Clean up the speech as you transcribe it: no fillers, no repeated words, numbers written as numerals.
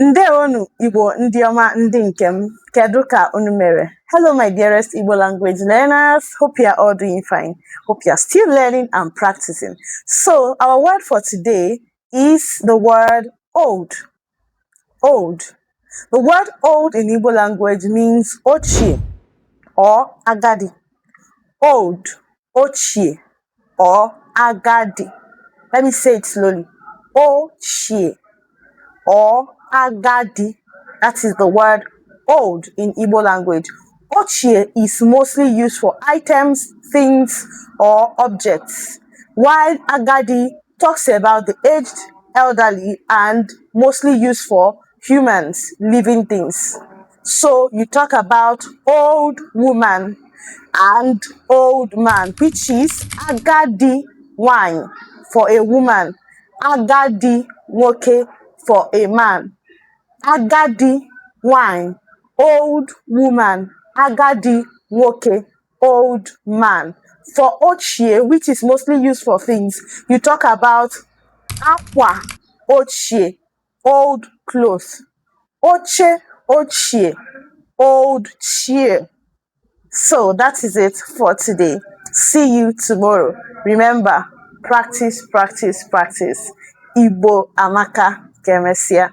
Ndewonu Igbo ndị ọma ndị nke m, kedu ka unu mere? Hello my dearest Igbo language learners, hope you are all doing fine. Hope you are still learning and practicing. So our word for today is the word old. Old. The word old in Igbo language means Ochie or Agadi. Old, Ochie or Agadi. Let me say it slowly. Ochie or Agadi. That is the word old in Igbo language. Ochie is mostly used for items, things, or objects, while Agadi talks about the aged, elderly, and mostly used for humans, living things. So you talk about old woman and old man, which is Agadi wine for a woman, Agadi nwoke for a man. Agadi wine, old woman, Agadi nwoke, old man. For Ochie, which is mostly used for things, you talk about Akwa Ochie, old clothes. Oche Ochie, old chair. So that is it for today. See you tomorrow. Remember, practice, practice, practice. Igbo Amaka Kemesia.